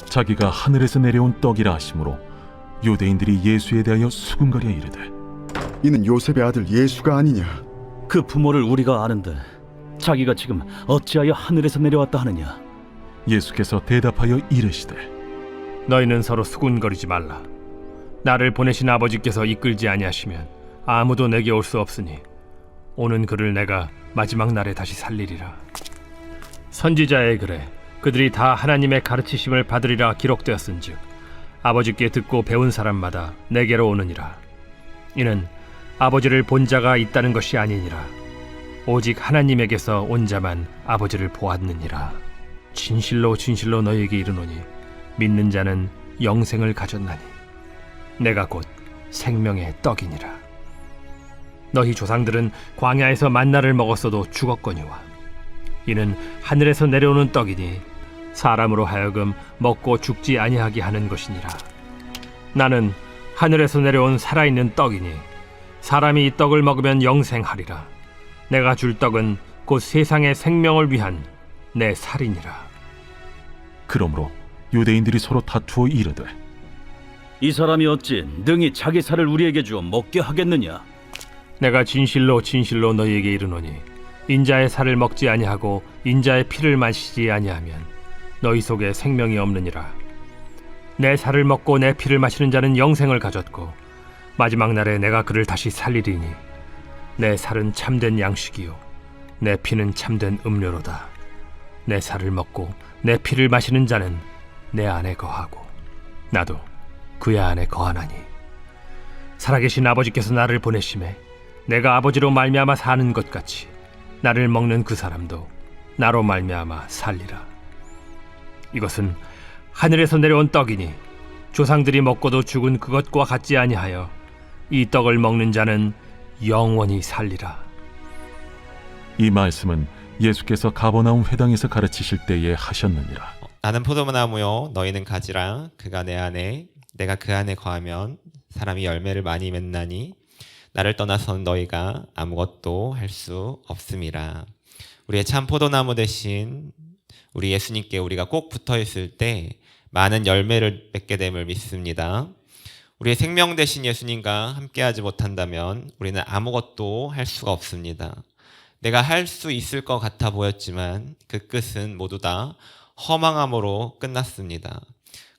자기가 하늘에서 내려온 떡이라 하심으로 유대인들이 예수에 대하여 수군거려 이르되 이는 요셉의 아들 예수가 아니냐? 그 부모를 우리가 아는데 자기가 지금 어찌하여 하늘에서 내려왔다 하느냐? 예수께서 대답하여 이르시되 너희는 서로 수군거리지 말라. 나를 보내신 아버지께서 이끌지 아니하시면 아무도 내게 올 수 없으니 오는 그를 내가 마지막 날에 다시 살리리라. 선지자의 글에 그들이 다 하나님의 가르치심을 받으리라 기록되었은즉 아버지께 듣고 배운 사람마다 내게로 오느니라. 이는 아버지를 본 자가 있다는 것이 아니니라. 오직 하나님에게서 온 자만 아버지를 보았느니라. 진실로 진실로 너희에게 이르노니 믿는 자는 영생을 가졌나니 내가 곧 생명의 떡이니라. 너희 조상들은 광야에서 만나를 먹었어도 죽었거니와 이는 하늘에서 내려오는 떡이니 사람으로 하여금 먹고 죽지 아니하게 하는 것이니라. 나는 하늘에서 내려온 살아있는 떡이니 사람이 이 떡을 먹으면 영생하리라. 내가 줄 떡은 곧 세상의 생명을 위한 내 살이니라. 그러므로 유대인들이 서로 다투어 이르되 이 사람이 어찌 능히 자기 살을 우리에게 주어 먹게 하겠느냐? 내가 진실로 진실로 너희에게 이르노니 인자의 살을 먹지 아니하고 인자의 피를 마시지 아니하면 너희 속에 생명이 없느니라. 내 살을 먹고 내 피를 마시는 자는 영생을 가졌고 마지막 날에 내가 그를 다시 살리리니 내 살은 참된 양식이요 내 피는 참된 음료로다. 내 살을 먹고 내 피를 마시는 자는 내 안에 거하고 나도 그의 안에 거하나니 살아계신 아버지께서 나를 보내심에 내가 아버지로 말미암아 사는 것 같이 나를 먹는 그 사람도 나로 말미암아 살리라. 이것은 하늘에서 내려온 떡이니 조상들이 먹고도 죽은 그것과 같지 아니하여 이 떡을 먹는 자는 영원히 살리라. 이 말씀은 예수께서 가버나움 회당에서 가르치실 때에 하셨느니라. 나는 포도나무요 너희는 가지라. 그가 내 안에 내가 그 안에 거하면 사람이 열매를 많이 맺나니 나를 떠나서는 너희가 아무것도 할 수 없음이라. 우리의 참 포도나무 대신 우리 예수님께 우리가 꼭 붙어 있을 때 많은 열매를 맺게 됨을 믿습니다. 우리의 생명 되신 예수님과 함께하지 못한다면 우리는 아무것도 할 수가 없습니다. 내가 할 수 있을 것 같아 보였지만 그 끝은 모두 다 허망함으로 끝났습니다.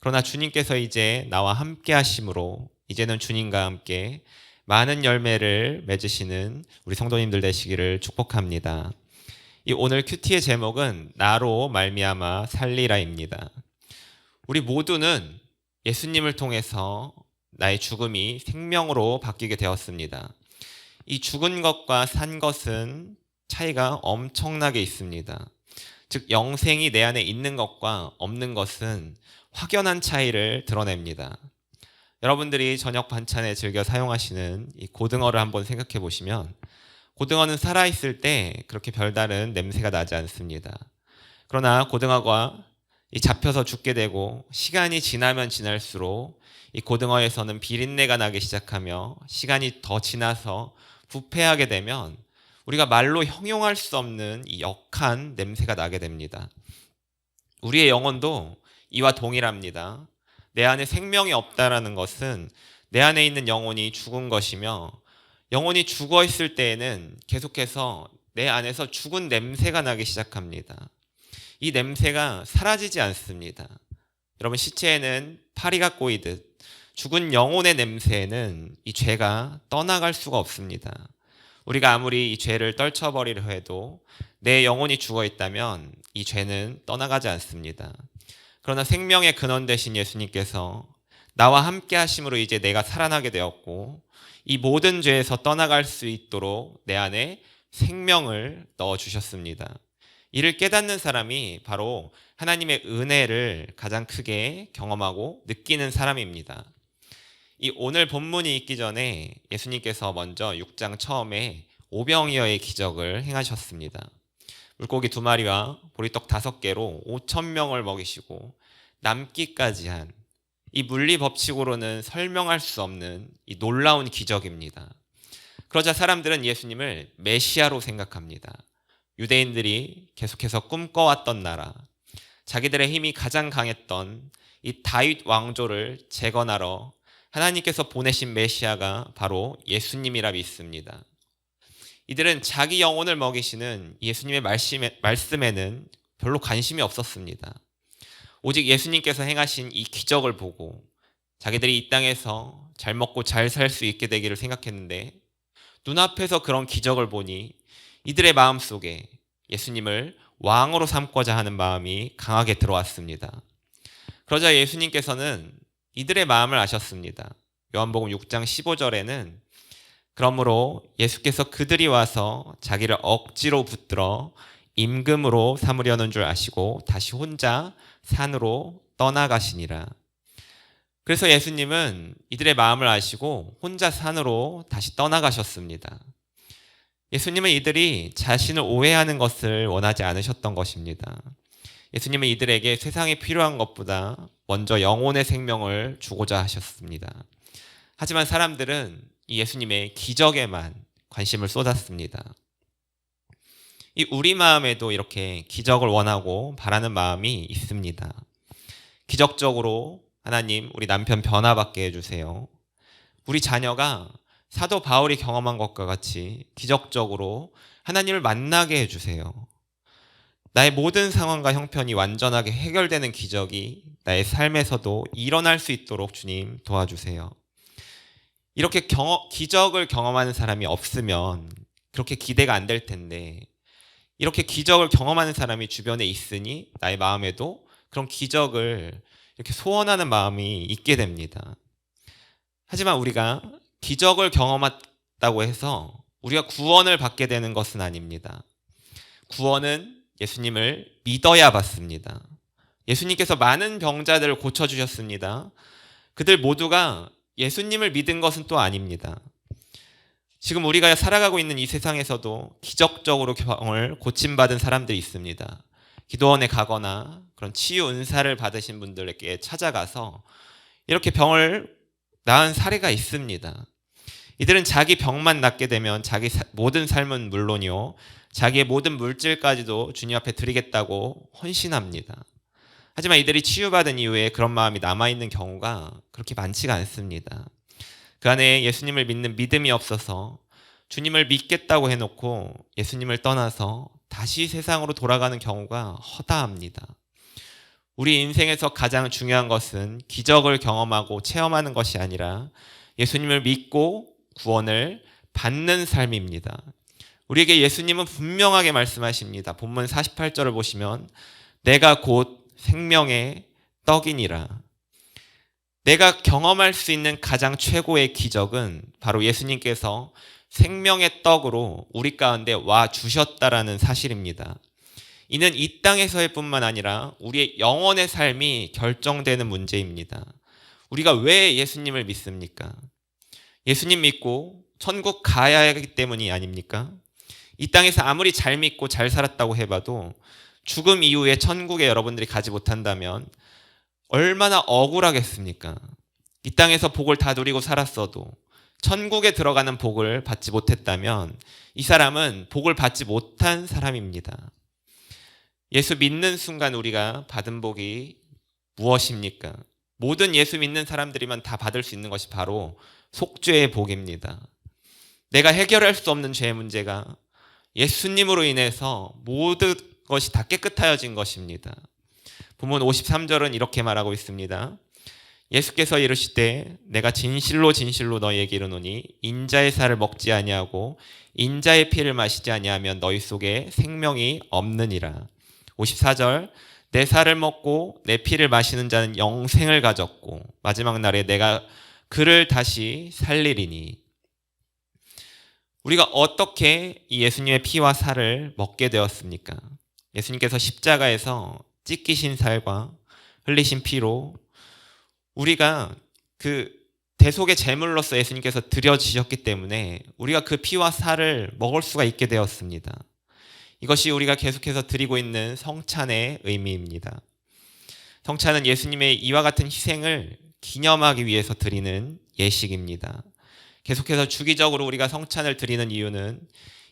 그러나 주님께서 이제 나와 함께 하심으로 이제는 주님과 함께 많은 열매를 맺으시는 우리 성도님들 되시기를 축복합니다. 이 오늘 큐티의 제목은 나로 말미암아 살리라입니다. 우리 모두는 예수님을 통해서 나의 죽음이 생명으로 바뀌게 되었습니다. 이 죽은 것과 산 것은 차이가 엄청나게 있습니다. 즉 영생이 내 안에 있는 것과 없는 것은 확연한 차이를 드러냅니다. 여러분들이 저녁 반찬에 즐겨 사용하시는 이 고등어를 한번 생각해 보시면 고등어는 살아있을 때 그렇게 별다른 냄새가 나지 않습니다. 그러나 고등어가 잡혀서 죽게 되고 시간이 지나면 지날수록 이 고등어에서는 비린내가 나기 시작하며 시간이 더 지나서 부패하게 되면 우리가 말로 형용할 수 없는 이 역한 냄새가 나게 됩니다. 우리의 영혼도 이와 동일합니다. 내 안에 생명이 없다라는 것은 내 안에 있는 영혼이 죽은 것이며 영혼이 죽어 있을 때에는 계속해서 내 안에서 죽은 냄새가 나기 시작합니다. 이 냄새가 사라지지 않습니다. 여러분 시체에는 파리가 꼬이듯 죽은 영혼의 냄새에는 이 죄가 떠나갈 수가 없습니다. 우리가 아무리 이 죄를 떨쳐버리려 해도 내 영혼이 죽어 있다면 이 죄는 떠나가지 않습니다. 그러나 생명의 근원 되신 예수님께서 나와 함께 하심으로 이제 내가 살아나게 되었고 이 모든 죄에서 떠나갈 수 있도록 내 안에 생명을 넣어주셨습니다. 이를 깨닫는 사람이 바로 하나님의 은혜를 가장 크게 경험하고 느끼는 사람입니다. 이 오늘 본문이 있기 전에 예수님께서 먼저 6장 처음에 오병이어의 기적을 행하셨습니다. 물고기 2마리와 보리떡 5개로 5,000명을 먹이시고 남기까지 한 이 물리 법칙으로는 설명할 수 없는 이 놀라운 기적입니다. 그러자 사람들은 예수님을 메시아로 생각합니다. 유대인들이 계속해서 꿈꿔왔던 나라, 자기들의 힘이 가장 강했던 이 다윗 왕조를 재건하러 하나님께서 보내신 메시아가 바로 예수님이라 믿습니다. 이들은 자기 영혼을 먹이시는 예수님의 말씀에는 별로 관심이 없었습니다. 오직 예수님께서 행하신 이 기적을 보고 자기들이 이 땅에서 잘 먹고 잘 살 수 있게 되기를 생각했는데 눈앞에서 그런 기적을 보니 이들의 마음속에 예수님을 왕으로 삼고자 하는 마음이 강하게 들어왔습니다. 그러자 예수님께서는 이들의 마음을 아셨습니다. 요한복음 6장 15절에는 그러므로 예수께서 그들이 와서 자기를 억지로 붙들어 임금으로 삼으려는 줄 아시고 다시 혼자 산으로 떠나가시니라. 그래서 예수님은 이들의 마음을 아시고 혼자 산으로 다시 떠나가셨습니다. 예수님은 이들이 자신을 오해하는 것을 원하지 않으셨던 것입니다. 예수님은 이들에게 세상에 필요한 것보다 먼저 영혼의 생명을 주고자 하셨습니다. 하지만 사람들은 이 예수님의 기적에만 관심을 쏟았습니다. 이 우리 마음에도 이렇게 기적을 원하고 바라는 마음이 있습니다. 기적적으로 하나님 우리 남편 변화받게 해주세요. 우리 자녀가 사도 바울이 경험한 것과 같이 기적적으로 하나님을 만나게 해주세요. 나의 모든 상황과 형편이 완전하게 해결되는 기적이 나의 삶에서도 일어날 수 있도록 주님 도와주세요. 이렇게 기적을 경험하는 사람이 없으면 그렇게 기대가 안 될 텐데 이렇게 기적을 경험하는 사람이 주변에 있으니 나의 마음에도 그런 기적을 이렇게 소원하는 마음이 있게 됩니다. 하지만 우리가 기적을 경험했다고 해서 우리가 구원을 받게 되는 것은 아닙니다. 구원은 예수님을 믿어야 받습니다. 예수님께서 많은 병자들을 고쳐주셨습니다. 그들 모두가 예수님을 믿은 것은 또 아닙니다. 지금 우리가 살아가고 있는 이 세상에서도 기적적으로 병을 고침받은 사람들이 있습니다. 기도원에 가거나 그런 치유 은사를 받으신 분들에게 찾아가서 이렇게 병을 나은 사례가 있습니다. 이들은 자기 병만 낫게 되면 자기 모든 삶은 물론이요 자기의 모든 물질까지도 주님 앞에 드리겠다고 헌신합니다. 하지만 이들이 치유받은 이후에 그런 마음이 남아있는 경우가 그렇게 많지가 않습니다. 그 안에 예수님을 믿는 믿음이 없어서 주님을 믿겠다고 해놓고 예수님을 떠나서 다시 세상으로 돌아가는 경우가 허다합니다. 우리 인생에서 가장 중요한 것은 기적을 경험하고 체험하는 것이 아니라 예수님을 믿고 구원을 받는 삶입니다. 우리에게 예수님은 분명하게 말씀하십니다. 본문 48절을 보시면 내가 곧 생명의 떡이니라. 내가 경험할 수 있는 가장 최고의 기적은 바로 예수님께서 생명의 떡으로 우리 가운데 와 주셨다라는 사실입니다. 이는 이 땅에서의 뿐만 아니라 우리의 영혼의 삶이 결정되는 문제입니다. 우리가 왜 예수님을 믿습니까? 예수님 믿고 천국 가야 하기 때문이 아닙니까? 이 땅에서 아무리 잘 믿고 잘 살았다고 해봐도 죽음 이후에 천국에 여러분들이 가지 못한다면 얼마나 억울하겠습니까? 이 땅에서 복을 다 누리고 살았어도 천국에 들어가는 복을 받지 못했다면 이 사람은 복을 받지 못한 사람입니다. 예수 믿는 순간 우리가 받은 복이 무엇입니까? 모든 예수 믿는 사람들이만 다 받을 수 있는 것이 바로 속죄의 복입니다. 내가 해결할 수 없는 죄의 문제가 예수님으로 인해서 모든 것이 다 깨끗하여진 것입니다. 본문 53절은 이렇게 말하고 있습니다. 예수께서 이르시되 내가 진실로 진실로 너희에게 이르노니 인자의 살을 먹지 아니하고 인자의 피를 마시지 아니하면 너희 속에 생명이 없느니라. 54절 내 살을 먹고 내 피를 마시는 자는 영생을 가졌고 마지막 날에 내가 그를 다시 살리리니. 우리가 어떻게 이 예수님의 피와 살을 먹게 되었습니까? 예수님께서 십자가에서 찢기신 살과 흘리신 피로 우리가 그 대속의 제물로서 예수님께서 드려지셨기 때문에 우리가 그 피와 살을 먹을 수가 있게 되었습니다. 이것이 우리가 계속해서 드리고 있는 성찬의 의미입니다. 성찬은 예수님의 이와 같은 희생을 기념하기 위해서 드리는 예식입니다. 계속해서 주기적으로 우리가 성찬을 드리는 이유는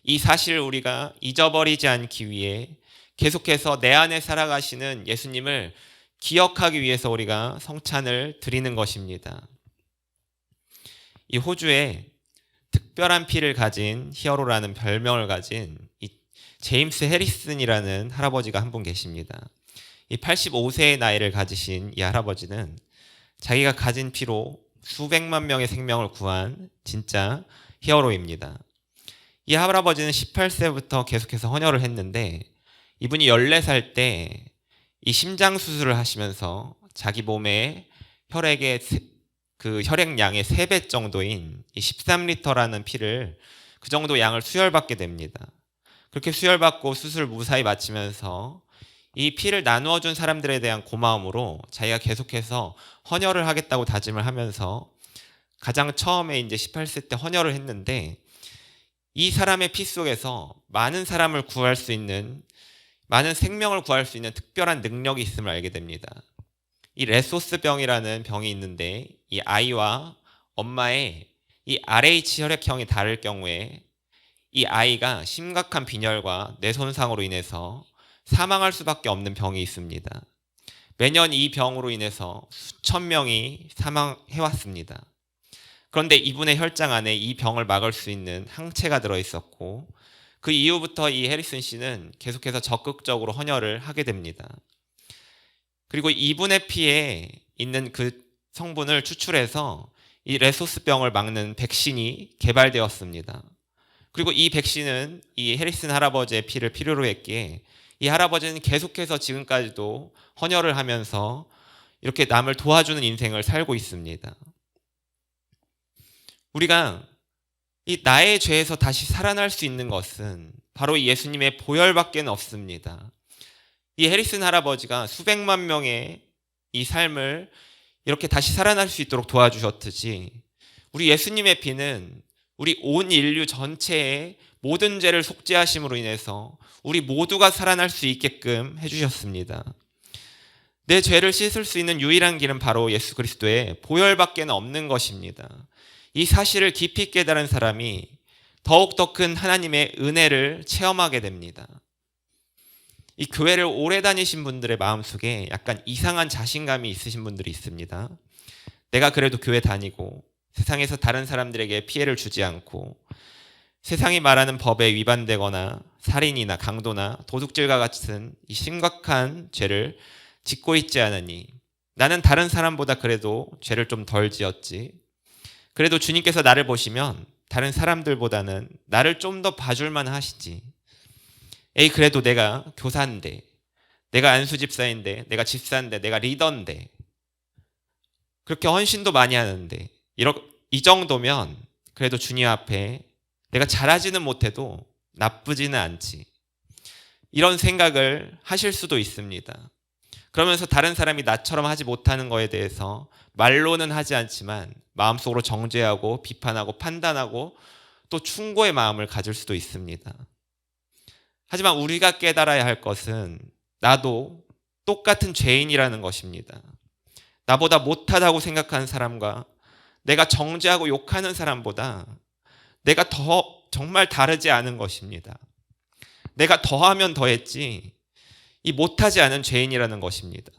이 사실을 우리가 잊어버리지 않기 위해 계속해서 내 안에 살아가시는 예수님을 기억하기 위해서 우리가 성찬을 드리는 것입니다. 이 호주에 특별한 피를 가진 히어로라는 별명을 가진 이 제임스 해리슨이라는 할아버지가 한 분 계십니다. 이 85세의 나이를 가지신 이 할아버지는 자기가 가진 피로 수백만 명의 생명을 구한 진짜 히어로입니다. 이 할아버지는 18세부터 계속해서 헌혈을 했는데 이분이 14살 때 이 심장 수술을 하시면서 자기 몸에 혈액의 그 혈액량의 3배 정도인 이 13리터라는 피를 그 정도 양을 수혈받게 됩니다. 그렇게 수혈받고 수술 무사히 마치면서 이 피를 나누어 준 사람들에 대한 고마움으로 자기가 계속해서 헌혈을 하겠다고 다짐을 하면서 가장 처음에 이제 18세 때 헌혈을 했는데 이 사람의 피 속에서 많은 사람을 구할 수 있는, 많은 생명을 구할 수 있는 특별한 능력이 있음을 알게 됩니다. 이 레소스 병이라는 병이 있는데 이 아이와 엄마의 이 RH 혈액형이 다를 경우에 이 아이가 심각한 빈혈과 뇌 손상으로 인해서 사망할 수밖에 없는 병이 있습니다. 매년 이 병으로 인해서 수천 명이 사망해왔습니다. 그런데 이분의 혈장 안에 이 병을 막을 수 있는 항체가 들어있었고 그 이후부터 이 해리슨 씨는 계속해서 적극적으로 헌혈을 하게 됩니다. 그리고 이분의 피에 있는 그 성분을 추출해서 이 레소스병을 막는 백신이 개발되었습니다. 그리고 이 백신은 이 해리슨 할아버지의 피를 필요로 했기에 이 할아버지는 계속해서 지금까지도 헌혈을 하면서 이렇게 남을 도와주는 인생을 살고 있습니다. 우리가 이 나의 죄에서 다시 살아날 수 있는 것은 바로 예수님의 보혈밖에는 없습니다. 이 해리슨 할아버지가 수백만 명의 이 삶을 이렇게 다시 살아날 수 있도록 도와주셨듯이 우리 예수님의 피는 우리 온 인류 전체의 모든 죄를 속죄하심으로 인해서 우리 모두가 살아날 수 있게끔 해주셨습니다. 내 죄를 씻을 수 있는 유일한 길은 바로 예수 그리스도의 보혈밖에는 없는 것입니다. 이 사실을 깊이 깨달은 사람이 더욱더 큰 하나님의 은혜를 체험하게 됩니다. 이 교회를 오래 다니신 분들의 마음속에 약간 이상한 자신감이 있으신 분들이 있습니다. 내가 그래도 교회 다니고 세상에서 다른 사람들에게 피해를 주지 않고 세상이 말하는 법에 위반되거나 살인이나 강도나 도둑질과 같은 이 심각한 죄를 짓고 있지 않으니 나는 다른 사람보다 그래도 죄를 좀 덜 지었지. 그래도 주님께서 나를 보시면 다른 사람들보다는 나를 좀 더 봐줄만 하시지. 에이 그래도 내가 교사인데, 내가 안수 집사인데, 내가 집사인데, 내가 리더인데 그렇게 헌신도 많이 하는데 이 정도면 그래도 주님 앞에 내가 잘하지는 못해도 나쁘지는 않지. 이런 생각을 하실 수도 있습니다. 그러면서 다른 사람이 나처럼 하지 못하는 거에 대해서 말로는 하지 않지만 마음속으로 정죄하고 비판하고 판단하고 또 충고의 마음을 가질 수도 있습니다. 하지만 우리가 깨달아야 할 것은 나도 똑같은 죄인이라는 것입니다. 나보다 못하다고 생각하는 사람과 내가 정죄하고 욕하는 사람보다 내가 더 정말 다르지 않은 것입니다. 내가 더하면 더했지 이 못하지 않은 죄인이라는 것입니다.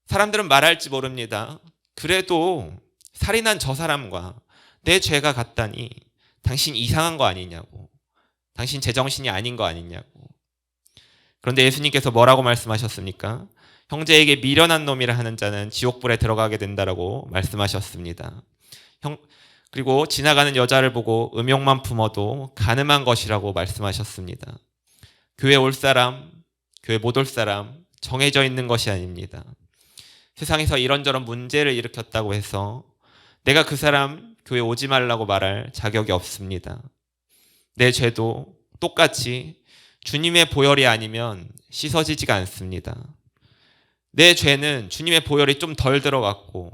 사람들은 말할지 모릅니다. 그래도 살인한 저 사람과 내 죄가 같다니 당신 이상한 거 아니냐고. 당신 제정신이 아닌 거 아니냐고. 그런데 예수님께서 뭐라고 말씀하셨습니까? 형제에게 미련한 놈이라 하는 자는 지옥불에 들어가게 된다라고 말씀하셨습니다. 그리고 지나가는 여자를 보고 음욕만 품어도 간음한 것이라고 말씀하셨습니다. 교회 올 사람, 교회 못 올 사람 정해져 있는 것이 아닙니다. 세상에서 이런저런 문제를 일으켰다고 해서 내가 그 사람 교회 오지 말라고 말할 자격이 없습니다. 내 죄도 똑같이 주님의 보혈이 아니면 씻어지지가 않습니다. 내 죄는 주님의 보혈이 좀 덜 들어갔고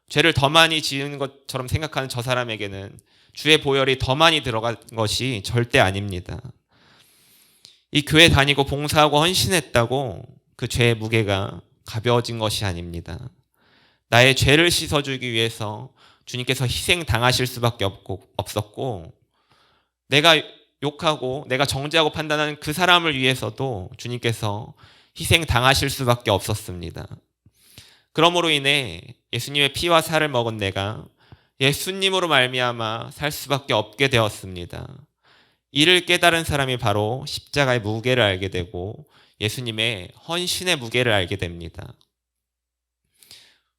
죄를 더 많이 지은 것처럼 생각하는 저 사람에게는 주의 보혈이 더 많이 들어간 것이 절대 아닙니다. 이 교회 다니고 봉사하고 헌신했다고 그 죄의 무게가 가벼워진 것이 아닙니다. 나의 죄를 씻어주기 위해서 주님께서 희생당하실 수밖에 없었고 내가 욕하고 내가 정죄하고 판단하는 그 사람을 위해서도 주님께서 희생 당하실 수밖에 없었습니다. 그러므로 인해 예수님의 피와 살을 먹은 내가 예수님으로 말미암아 살 수밖에 없게 되었습니다. 이를 깨달은 사람이 바로 십자가의 무게를 알게 되고 예수님의 헌신의 무게를 알게 됩니다.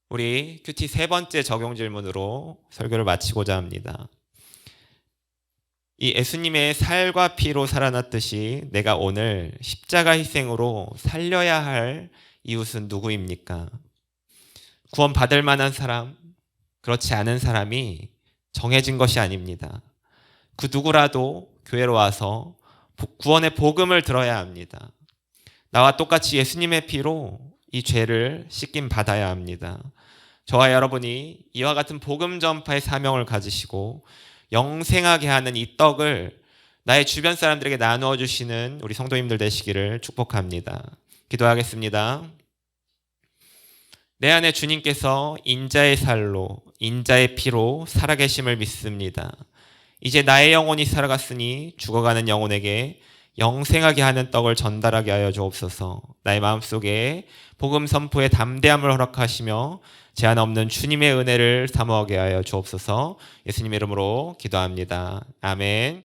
우리 큐티 세 번째 적용 질문으로 설교를 마치고자 합니다. 이 예수님의 살과 피로 살아났듯이 내가 오늘 십자가 희생으로 살려야 할 이웃은 누구입니까? 구원받을 만한 사람, 그렇지 않은 사람이 정해진 것이 아닙니다. 그 누구라도 교회로 와서 구원의 복음을 들어야 합니다. 나와 똑같이 예수님의 피로 이 죄를 씻김 받아야 합니다. 저와 여러분이 이와 같은 복음 전파의 사명을 가지시고 영생하게 하는 이 떡을 나의 주변 사람들에게 나누어 주시는 우리 성도님들 되시기를 축복합니다. 기도하겠습니다. 내 안에 주님께서 인자의 살로 인자의 피로 살아계심을 믿습니다. 이제 나의 영혼이 살아갔으니 죽어가는 영혼에게 영생하게 하는 떡을 전달하게 하여 주옵소서. 나의 마음속에 복음 선포의 담대함을 허락하시며 제한 없는 주님의 은혜를 사모하게 하여 주옵소서. 예수님의 이름으로 기도합니다. 아멘.